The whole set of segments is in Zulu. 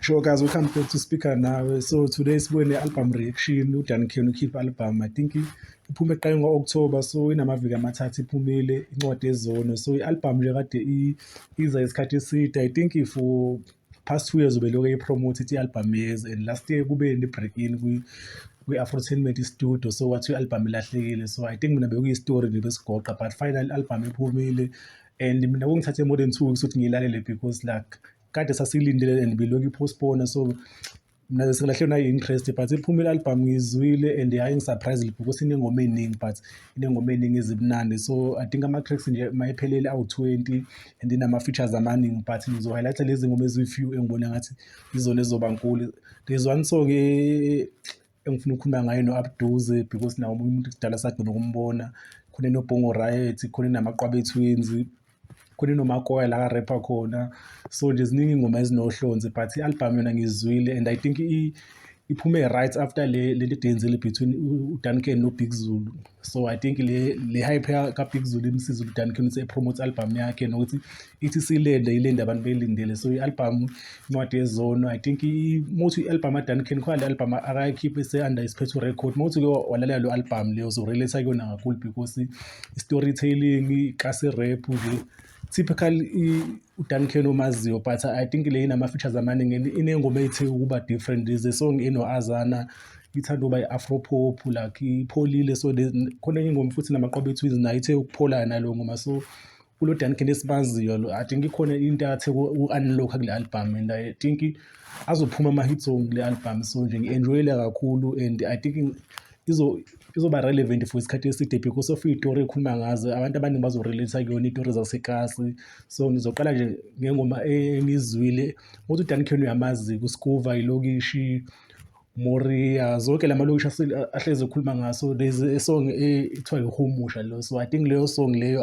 Sure, guys, welcome back to Speaker now. So today's when the album reaction, Duncan keep album. I think iphume eqaleni ngo-October, so inamaviki amathathu iphumile incwadi Yezono. So i-album nje kade iza isikhathi eside. I think for past 2 years ubelokhu eyipromote ithi i-album years, and last year kube ne-break-in kwi-Afrotainment studio, so kwathiwa i-album ilahlekile. So I think mina bekuyi-story nje besigoqa, but finally i-album iphumile, and mina kungithathe more than 2 weeks ukuthi ngiyilalele because like kade sasilindele and bilokhu ipostpone, so mina sengilahlwe nayi-interest, but iphumile i-album ngiyizwile and hayi ngisurprised because inengoma eningi, but inengoma eningi ezimnandi. So I think ama-tracks nje mayephelele awu-20 and inama-features amaningi, but ngizo-highlighta lezi ngoma eziyi-few engibona ngathi izona ezizoba nkulu. There's one song engifuna ukukhuluma ngayo no-Abduze because nawo umuntu kudala sagcina ukumbona, khona no-Bongo Riot, khona namaqwabe twins, khona nomakoya la ka-rapper khona. So nje ziningi ingoma ezinohlonze, but i-album yona ngizwile, and I think iphume right after le nto edenzile between uDuncan no-Big Zulu. So I think le hype ka-Big Zulu imsiza uDuncan ukuthi epromote i-album yakhe nokuthi ithi silinde abantu belindele. So i-album incwadi Yezono, I think mothi i-album kaDuncan khona le album akayikhiphe se-under isiphetho record. Mothi-ke walalela lo album leyo uzorelate kuyona kakhulu because i-storytelling kasi-rap nje typical uDuncan omaziyo, but I think le inama-features amaningi, inengoma ethe ukuba different. There's a song eno-Azana ithanda ukuba i-afro-pop, like ipholile. So khona ingoma futhi namaqwabe twins nayo ithe ukuphola nalo ngoma. So kulo Duncan esimaziyo lo, I think ikhona into athe u-unlock kule album, and I think azophuma ama-hit song kule album. So nje ngi-enjoyile kakhulu, and I think izoba relevant for isikhathi eside because of iy'tori ekhuluma ngazo. Abantu abaningi bazorelate kuyona iy'tori zasekasi. So ngizoqala nje ngengoma engizwile ukuthi uDuncan uyamazi kuSkuva, ilokishi, Moria, zonke la malokishi ahlezi ekhuluma ngaso. There's a song ethiwa ihumusha lo, so I think leyo song leyo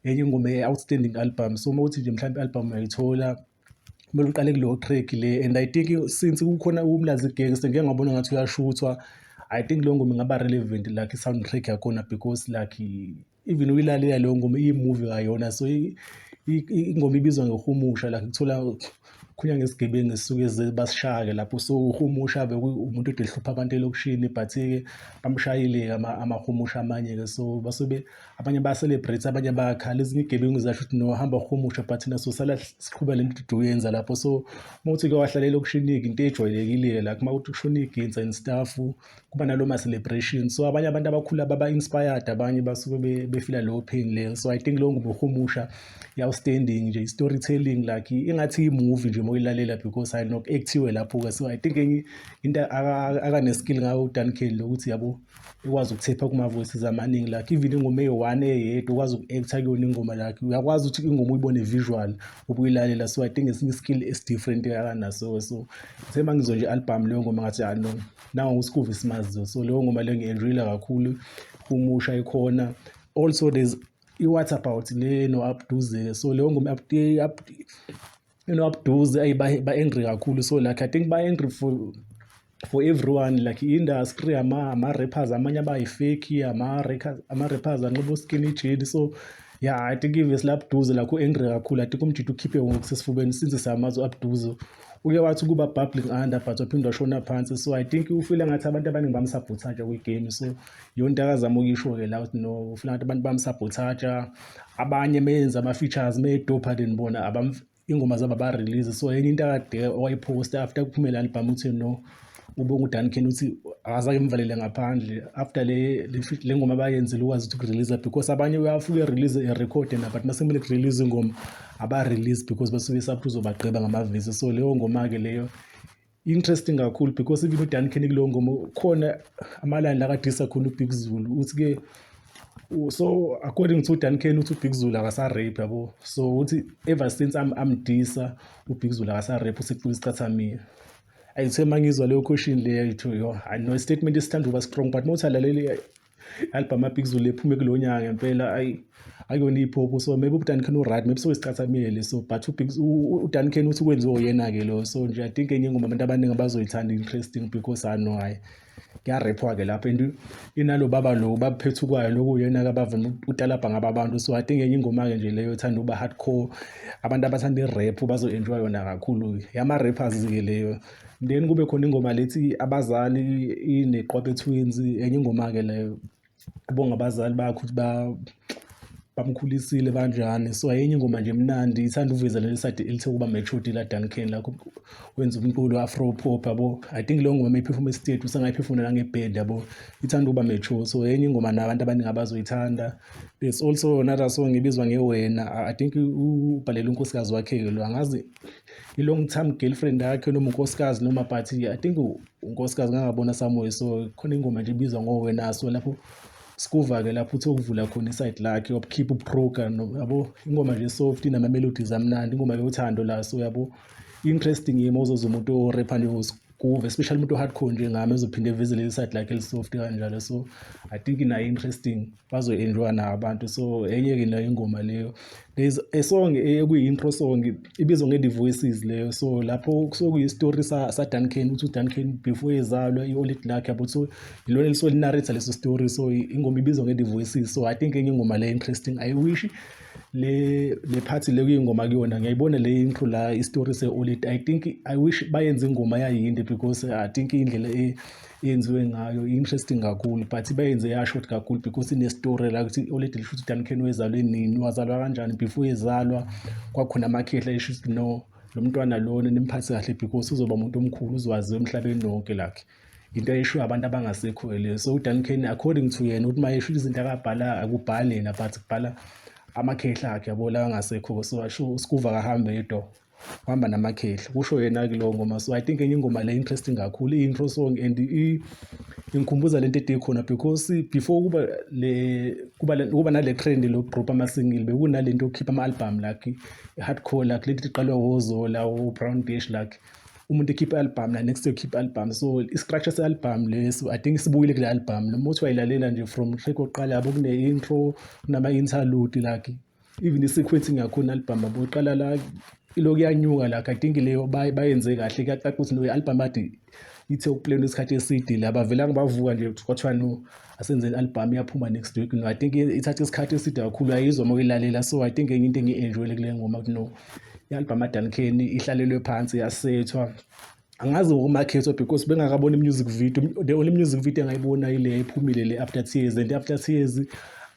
enye ingoma e-outstanding album. So mawuthi nje mhlawumbe i-album uyayithola kumele uqale kuleyo track le, and I think since kukhona umlazi gangster ngeke ngabona ngathi uyashuthwa, I think leyo ngoma ingaba relevant like i-soundtrack yakhona because like even uyilalela leyo ngoma iyi-movie kayona. So ingoma ibizwa ngehumusha, like kuthola khulunywa ngesigebengu esisuke basishaya lapho. So uhumusha umuntu ode ehlupha abantu elokishini, but-ke bamshayile amahumusha amanye-ke. So basuke abanye baya-celebrate, abanye bayakhala, ezinye igebengu zasho ukuthi no hamba uhumusha, but thina sosala siqhuba le nto uyenza lapho. So mawuthi-ke wahlala elokishini-ke into ejwayelekile like mawuthi kushona iginsa and stuff, kuba nalo ma-celebration. So abanye abantu abakhulu baba-inspired, abanye basuke befila leyo pain leyo. So I think leyo ngoma uhumusha i-outstanding nje, i-storytelling like ingathi i-movie nje moyilalela because I know ku-actiwe lapho-ke. So I think into akaneskill ngayo uDuncan lo ukuthi yabo ikwazi ukuthepha kuma-voices amaningi, like even ingoma eyi-1 eyedwa ukwazi uku-acta kuyona ingoma, like uyakwazi ukuthi ingoma uyibone visual ubuyilalela. So I think esinye skill esi-different akanaso. So themba ngizwe nje i-album leyo ngoma ngathi no nawo uSkuva isimaziyo. So leyo ngoma leyo ngi-enjoyile kakhulu, humusha ikhona. Also there's i-What About le no-Abduze. So leyo ngoma no-Abduze ba-angry kakhulu. So like I think ba-angry for everyone, like i-industry, ama-rappers amanye abayi-fake, ama-rappers anxiba skinny jeans. So yeah, I think ivesi la-Abduze lakho angry kakhulu. I think umjito ukhiphe ngokusesifubeni since samazi u-Abduze uke wathi kuba bubbling under but waphinde washona phansi. So I think ufila ngathi abantu abaningi bamsabotaja kwi-game. So yona into akazama ukuyisho-ke la ukuthi no ufila ngathi abantu bamsabotaja, abanye meyenza ama-features medopa then bona ingoma zabo ba-release. So enye into akade wayiposta after kuphumela album uthi no ubonga uDuncan uthi akazake mvalele ngaphandle after le ngoma bayenzile ukwazi ukuthi ukurelease, because abanye uyafika release a-record but masemele kurelease ingoma aba-release because basuke sapho uzobagqiba ngamavesi. So leyo ngoma-ke leyo interesting kakhulu because even uDuncan kuleyo ngoma khona ama-line la kadisa khona uBig Zulu uthi-ke. So according to Duncan uthi uBig Zulu akasa-rape yabo. So uthi ever since amdisa uBig Zulu akasa-rape usekufika isikhathi ami ayithe mangizwa leyo question leyo ayitho yo I know statement esithanda uba strong, but mawuthi alalele i-album kaBig Zulu ephume kulo nyaka ngempela akuyona hip-hop. So maybe uDuncan u-right, maybe soyisicathamele. So but uDuncan uthi kwenziwa uyena-ke lo. So nje I think enye ingoma abantu abaningi abazoyithanda interesting because I know hayi kuyarepwa-ke lapho and inalo baba lo babaphethe kwayo lokhu uyena-ke abavame utalabha ngaba abantu. So I think enye ingoma-ke nje leyo ethanda ukuba hardcore, abantu abathanda i-rap bazo-enjoy yona kakhulu, yama-rappers-ke leyo. Then kube khona ingoma lethi abazali ineqwabe twins, enye ingoma-ke leyo abonga abazali bakho ukuthi bamkhulisile kanjani. So enye ingoma nje mnandi, ithanda uveza leli side elithe ukuba matured la Duncan lakho wenza umculo afro pop yabo. I think leyo ngoma mayiphefuma estate usangayiphefuna nangeband yabo, ithanda ukuba mature. So enye ingoma nabantu abaningi abazoyithanda. There's also another song ibizwa ngewena, I think ubhalela unkosikazi wakhe lo, angazi i-long term girlfriend yakhe noma unkosikazi noma, but I think unkosikazi ngangabona somewhere. So khona ingoma nje ibizwa ngowena. So lapho skuva-ke lapho uthi ukuvula khona iside lakhe wabukhipha uproga yabo, ingoma nje soft inama-melodies amnandi, ingoma yothando la. So yabo interesting yima uzoza umuntu orapha njengoSkuva, especially umuntu hardcore njengami ezophinde eveze leli side lakhe elisoft kanjalo. So I think nayo interesting, bazo-enjoy na abantu. So enye-ke nayo ingoma leyo. There's a song ekuyi-intro song ibizwa nge-The Voices leyo. So lapho kuyi-story sa-Duncan, ukuthi uDuncan before ezalwa i-old lakhe yabo. So ilona elisuke linarrate leso story. So ingoma ibizwa nge-The Voices. So I think enye ingoma le interesting. I wish le party le kuyingoma kuyona ngiyayibona le intro la i-story se-old. I wish bayenze ingoma yayinde because I think indlela yenziwe ngayo interesting kakhulu, but bayenze yashort kakhulu because ine-story la ukuthi old lisho ukuthi Duncan wezalwe nini, wazalwa kanjani, before ezalwa kwakhona amakhehla esho ukuthi no, lo mntwana lona nimphathe kahle because uzoba umuntu omkhulu, uzwaziwe emhlabeni wonke lakhe. Into ayishiwo abantu abangasekho leyo. So uDuncan according to yena ukuthi mayesho izinto akabhala akubhali yena, but kubhala amakhehla akhe yabo la angasekho. So asho uSkuva kahambe yedwa, uhamba namakhehla, kusho yena-ke leyo ngoma. So I think enye ingoma le interesting kakhulu, i-intro song, and ingikhumbuza lento edekhona because before kuba nale trend lokudropha ama-single, bekunalento yokukhipha ama-album lakhe i-hardcore lakhe lento iqalwa wozola o-Brown Dash lakhe, umuntu ekhipha i-album la next ekhipha i-album. So i-structure se-album leso I think sibuyile kule album noma uthi wayilalela nje from track oqala yabo kune-intro, kunama-interlude lakhe, even i-sequencing yakhona album yabo iqala la ilokhu yanyuka lakhe. I think leyo bayenze kahle, kuyacaca ukuthi no i-album ade ithe ukuplaywa isikhathi eside la, bavelanga bavuka nje kwathiwa no asenze i-album iyaphuma next week. No I think ithathe isikhathi eside kakhulu, ayizwa uma uyilalela. So I think enye into engiyi-enjoyile kule ngoma ukuthi no i-album kaDuncan ihlalelwe phansi yasethwa, angazi ngokumakhethwa because bengakabona i-music video. The only music video engayibona ile iphumile le After Tears, and After Tears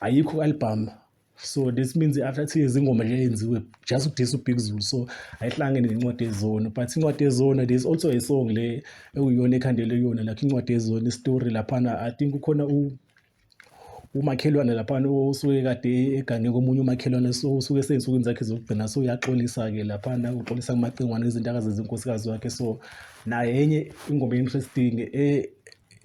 ayikho album. So this means After Tears ingoma nje yenziwe just ukudisa uBig Zulu. So ayihlangene nencwadi Yezono, but incwadi Yezono there's also a song le ekuyiyona ekhandele yona lakhe incwadi Yezono story laphana. I think ukhona umakhelwane laphana osuke kade egange komunye umakhelwane, so usuke seyinsukwini zakhe zokugcina. So uyaxolisa-ke laphana, uxolisa kumacengwane izinto akazenza unkosikazi wakhe. So naye enye ingoma interesting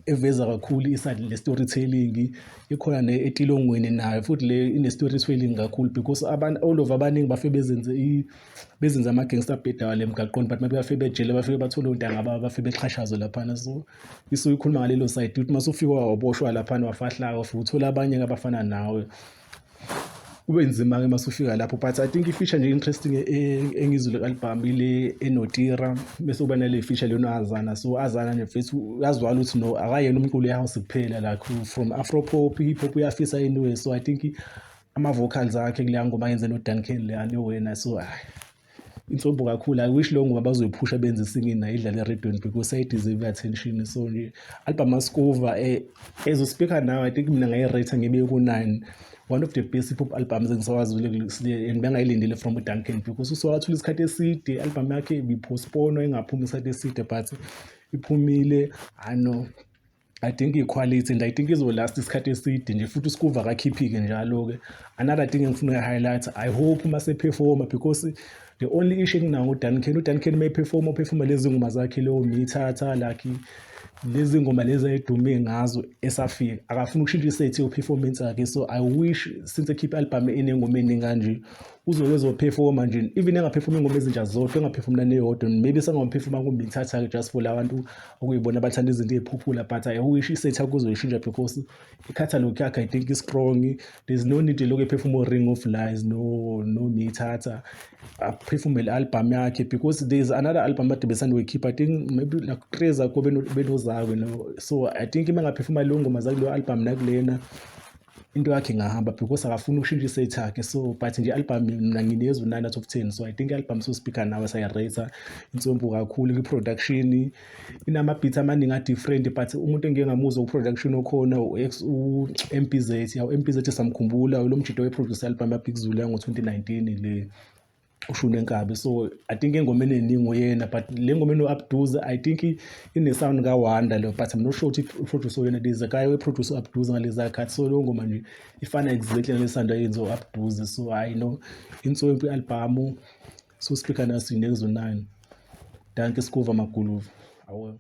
eveza kakhulu iside le-storytelling, ikhona ne-etilongweni nayo futhi le ine-storytelling kakhulu because all of abaningi bafike bezenze ama-gangster bhedawa le mgaqoni, but maybe bafike bejele, bafike bathole ontanga babo, bafike bexhashazwe laphana. So isuke ikhuluma ngalelo side ukuthi uma sufika waboshwa laphana wafahlaka, ufike uthola abanye-ke abafana nawe, kube nzima-ke uma sufika lapho. But I think i-feature nje interesting engizwe le-album ile enotira, bese kuba nale feature leyo no-Azana. So Azana nje mfethu uyazwala ukuthi no akayena umculo ye-house kuphela, like from afro pop, hip hop uyafisa anyway. So I think ama-vocals akhe kuleya ngoma yenze noDuncan leya newena. So inhlombo kakhulu. I wish leyo ngoma bazoyiphusha benze singing nayo idlale eradweni because ayideserve attention. So nje album kaSkuva ezo-speaker now I think mina ngayirate ngibeke ku-9, one of the best hip hop albums engisawazile and bengayilindile from uDuncan because usuwathula isikhathi eside, i-album yakhe ibiphostponwa ingaphumi isikhathi eside, but iphumile. I know I think i-quality and I think izolast isikhathi eside nje, futhi uSkuva akakhiphi-ke njalo-ke. Another thing engifuna uyi-highlight, I hope uma se-performa because the only issue enginawo uDuncan uma lezi ngoma zakhe leyo Mithatha lakhe lezi ngoma lezi ayedume ngazo esafika, akafuna ukushintsha isethi yo-performance yakhe. So I wish since ekhipha i-album enengoma eningi kanje uzophefoma nje even engaphefoma ingoma ezintsha zodwa engaphefoma neyodwa maybe sengaphefoma kumithatha just for labantu okuyibona abathanda izinto eziphuphula but I wish isetha kuzoyishintsha because i-catalog yakhe I think is strong. There's no need lokho ephefuma Ring of Lies no mithatha aphefume le album yakhe because there's another album ade besandoyikhipha I think maybe like 3 years ago benozakwe no so I think mengaphefuma lo ngoma zakulo album nakulena into yakhe ingahamba because akafuni ukushintsha isetha yakhe so but nje album mina nginezwe 9 out of 10 so I think album so speaker nawe sayarate insombo kakhulu kwi-production inama-beats amaningi a-different but umuntu engike ngamuzwa ku-production okhona u-MPZ MPZ samkhumbula lo mjito we-produce album yaBig Zulu yango-2019 le ushune Nkabi so I think engomeni eningi uyena but le ngoma eno-Abduza I think ine-sound kaWanda lo but I'm not sure ukuthi uproducer yena there's a guy we-producer u-Abduza ngaleza khathi so lo ngoma nje ifana exactly nale sound ayenze u-Abduza so I know insompo i-album so speaker naso inezwe 9 danke Skuva Maguluva awu